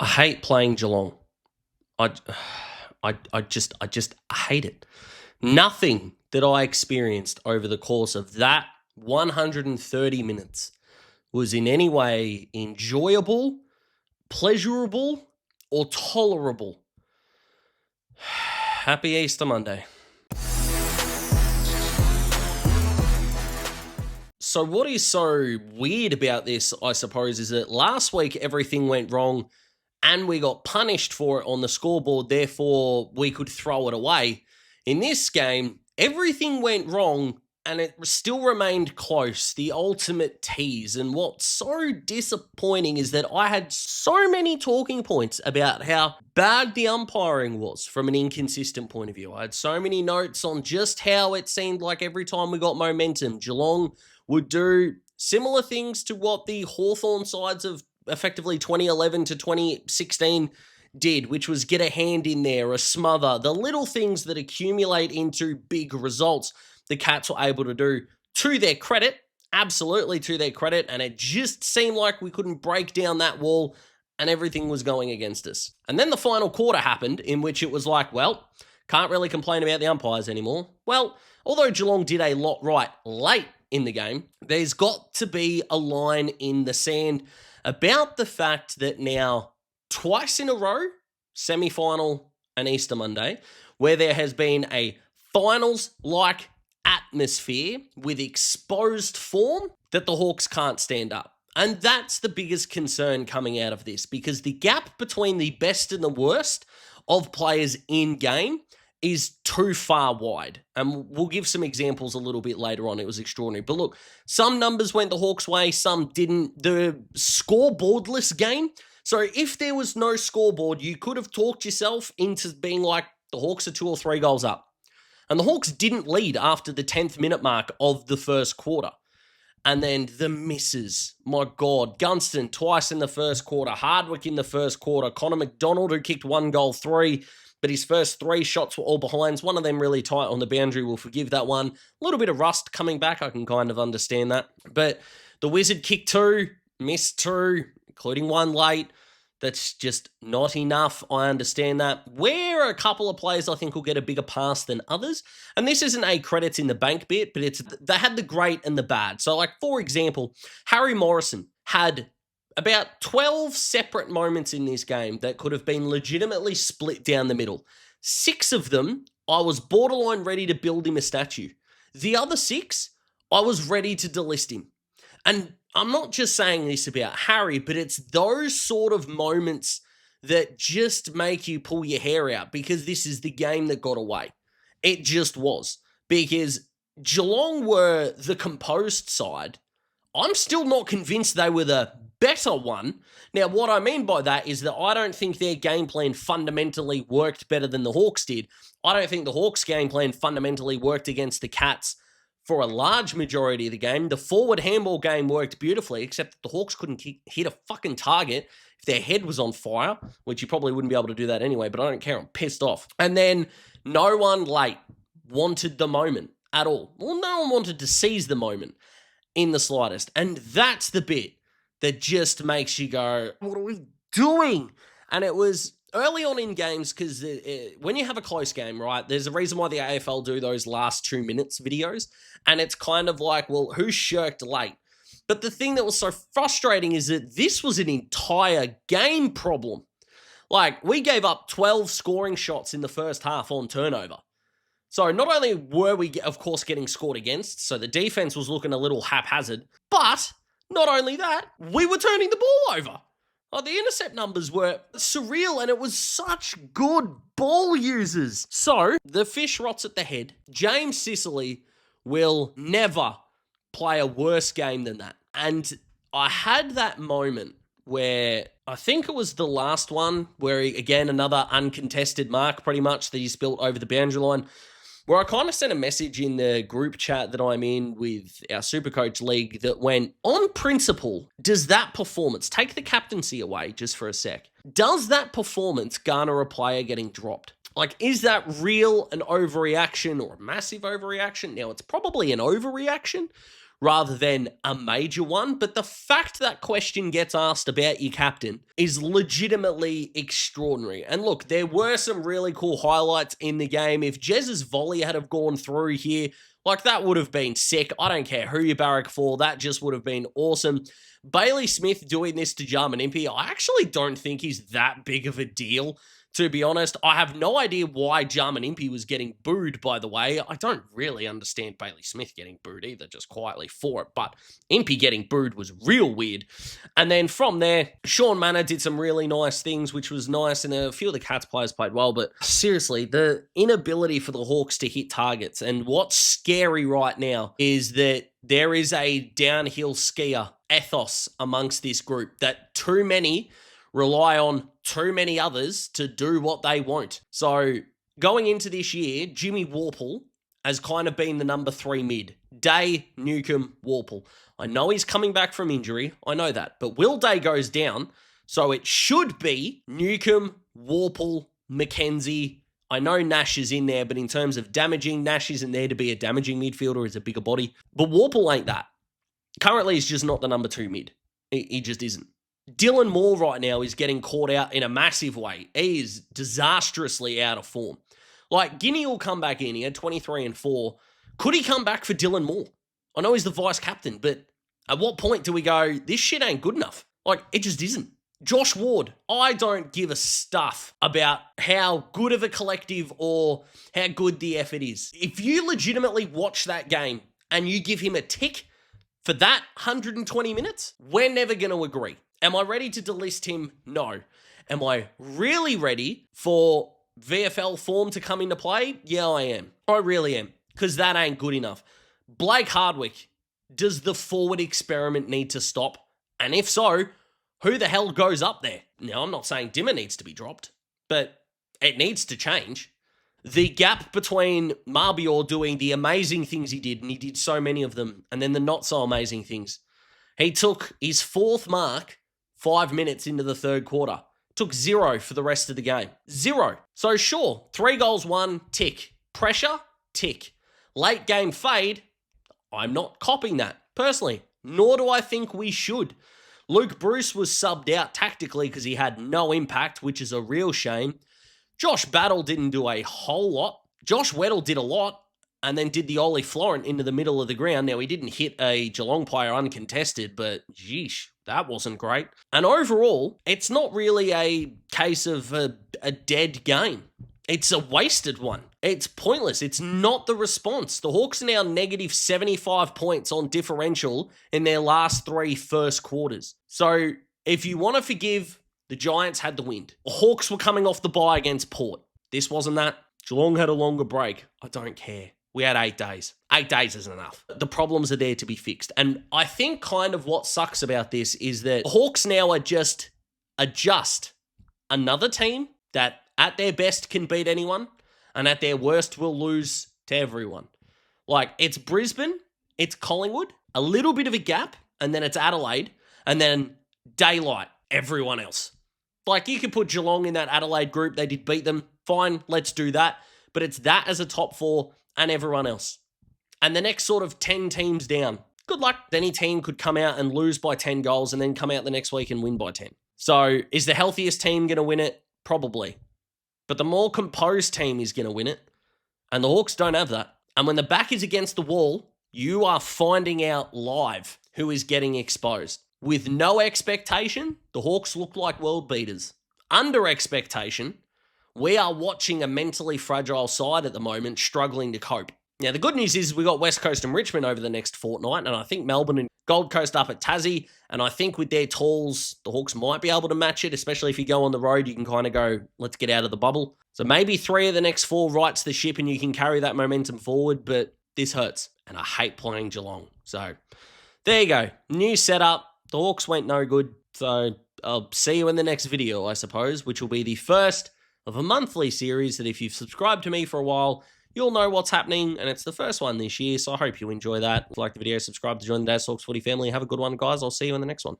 I hate playing Geelong. I, I just hate it. Nothing that I experienced over the course of that 130 minutes was in any way enjoyable, pleasurable, or tolerable. Happy Easter Monday. So, what is so weird about this, I suppose, is that last week everything went wrong and we got punished for it on the scoreboard, therefore we could throw it away. In this game, everything went wrong and it still remained close, the ultimate tease. And what's so disappointing is that I had so many talking points about how bad the umpiring was from an inconsistent point of view. I had so many notes on just how it seemed like every time we got momentum, Geelong would do similar things to what the Hawthorn sides of effectively 2011 to 2016 did, which was get a hand in there, a smother, the little things that accumulate into big results. The Cats were able to do, to their credit, absolutely to their credit, and it just seemed like we couldn't break down that wall and everything was going against us. And then the final quarter happened, in which it was like, well, can't really complain about the umpires anymore. Well, although Geelong did a lot right late in the game, there's got to be a line in the sand about the fact that now, twice in a row, semi-final and Easter Monday, where there has been a finals-like atmosphere with exposed form, that the Hawks can't stand up. And that's the biggest concern coming out of this, because the gap between the best and the worst of players in game is too far wide. And we'll give some examples a little bit later on. It was extraordinary. But look, some numbers went the Hawks' way, some didn't. The scoreboardless game. So if there was no scoreboard, you could have talked yourself into being like, the Hawks are 2 or 3 goals up. And the Hawks didn't lead after the 10th minute mark of the first quarter. And then the misses. My God. Gunston twice in the first quarter. Hardwick in the first quarter. Connor McDonald, who kicked 1 goal 3. But his first 3 shots were all behinds. One of them really tight on the boundary. We'll forgive that one. A little bit of rust coming back. I can kind of understand that. But the Wizard kicked 2, missed 2, including 1 late. That's just not enough. I understand that. Where a couple of players I think will get a bigger pass than others. And this isn't a credits in the bank bit, but they had the great and the bad. So like, for example, Harry Morrison had about 12 separate moments in this game that could have been legitimately split down the middle. 6 of them, I was borderline ready to build him a statue. The other 6, I was ready to delist him. And I'm not just saying this about Harry, but it's those sort of moments that just make you pull your hair out, because this is the game that got away. It just was. Because Geelong were the composed side. I'm still not convinced they were the better one. Now, what I mean by that is that I don't think their game plan fundamentally worked better than the Hawks did. I don't think the Hawks' game plan fundamentally worked against the Cats for a large majority of the game. The forward handball game worked beautifully, except that the Hawks couldn't hit a fucking target if their head was on fire, which you probably wouldn't be able to do that anyway, but I don't care. I'm pissed off. And then no one late wanted the moment at all. Well, no one wanted to seize the moment in the slightest. And that's the bit that just makes you go, what are we doing? And it was early on in games, because when you have a close game, right, there's a reason why the AFL do those last 2 minutes videos. And it's kind of like, well, who shirked late? But the thing that was so frustrating is that this was an entire game problem. Like, we gave up 12 scoring shots in the first half on turnover. So not only were we, of course, getting scored against, so the defense was looking a little haphazard, but not only that, we were turning the ball over. Oh, the intercept numbers were surreal, and it was such good ball users. So, the fish rots at the head. James Sicily will never play a worse game than that. And I had that moment where I think it was the last one, where again, another uncontested mark pretty much that he spilt over the boundary line, where I kind of sent a message in the group chat that I'm in with our Supercoach League that went, on principle, does that performance, take the captaincy away just for a sec, does that performance garner a player getting dropped? Like, is that real an overreaction or a massive overreaction? Now, it's probably an overreaction, rather than a major one. But the fact that question gets asked about your captain is legitimately extraordinary. And look, there were some really cool highlights in the game. If Jez's volley had have gone through here, like, that would have been sick. I don't care who you barrack for. That just would have been awesome. Bailey Smith doing this to Jarman Impey, I actually don't think he's that big of a deal. To be honest, I have no idea why Jarman Impey was getting booed, by the way. I don't really understand Bailey Smith getting booed either, just quietly for it. But Impey getting booed was real weird. And then from there, Sean Manor did some really nice things, which was nice. And a few of the Cats players played well. But seriously, the inability for the Hawks to hit targets. And what's scary right now is that there is a downhill skier ethos amongst this group, that too many rely on too many others to do what they won't. So going into this year, Jimmy Worpel has kind of been the number 3 mid. Day, Newcomb, Worpel. I know he's coming back from injury. I know that. But Will Day goes down, so it should be Newcomb, Worpel, McKenzie. I know Nash is in there, but in terms of damaging, Nash isn't there to be a damaging midfielder. He's a bigger body. But Worpel ain't that. Currently, he's just not the number 2 mid. He just isn't. Dylan Moore right now is getting caught out in a massive way. He is disastrously out of form. Like, Guinea will come back in. He had 23 and 4. Could he come back for Dylan Moore? I know he's the vice captain, but at what point do we go, this shit ain't good enough? Like, it just isn't. Josh Ward, I don't give a stuff about how good of a collective or how good the effort is. If you legitimately watch that game and you give him a tick for that 120 minutes, we're never going to agree. Am I ready to delist him? No. Am I really ready for VFL form to come into play? Yeah, I am. I really am. Because that ain't good enough. Blake Hardwick, does the forward experiment need to stop? And if so, who the hell goes up there? Now, I'm not saying Dimmer needs to be dropped, but it needs to change. The gap between Marbior doing the amazing things he did, and he did so many of them, and then the not so amazing things. He took his 4th mark 5 minutes into the 3rd quarter. Took 0 for the rest of the game. 0. So sure, 3 goals, 1, tick. Pressure, tick. Late game fade, I'm not copying that, personally. Nor do I think we should. Luke Bruce was subbed out tactically because he had no impact, which is a real shame. Josh Battle didn't do a whole lot. Josh Weddle did a lot, and then did the Ollie Florent into the middle of the ground. Now, he didn't hit a Geelong player uncontested, but yeesh, that wasn't great. And overall, it's not really a case of a dead game. It's a wasted one. It's pointless. It's not the response. The Hawks are now negative 75 points on differential in their last 3 first quarters. So if you want to forgive, the Giants had the wind. The Hawks were coming off the bye against Port. This wasn't that. Geelong had a longer break. I don't care. We had 8 days. 8 days isn't enough. The problems are there to be fixed. And I think kind of what sucks about this is that Hawks now are just another team that at their best can beat anyone, and at their worst will lose to everyone. Like, it's Brisbane, it's Collingwood, a little bit of a gap, and then it's Adelaide, and then daylight, everyone else. Like, you could put Geelong in that Adelaide group, they did beat them, fine, let's do that. But it's that as a top 4 and everyone else. And the next sort of 10 teams down, good luck. Any team could come out and lose by 10 goals and then come out the next week and win by 10. So is the healthiest team going to win it? Probably. But the more composed team is going to win it. And the Hawks don't have that. And when the back is against the wall, you are finding out live who is getting exposed. With no expectation, the Hawks look like world beaters. Under expectation, we are watching a mentally fragile side at the moment struggling to cope. Now, the good news is we got West Coast and Richmond over the next fortnight, and I think Melbourne and Gold Coast up at Tassie, and I think with their tools, the Hawks might be able to match it, especially if you go on the road, you can kind of go, let's get out of the bubble. So maybe 3 of the next 4 rights the ship and you can carry that momentum forward, but this hurts, and I hate playing Geelong. So there you go. New setup. The Hawks went no good, so I'll see you in the next video, I suppose, which will be the first of a monthly series that if you've subscribed to me for a while, you'll know what's happening, and it's the first one this year, so I hope you enjoy that. If you like the video, subscribe to join the Daz Talks Footy family. Have a good one, guys. I'll see you in the next one.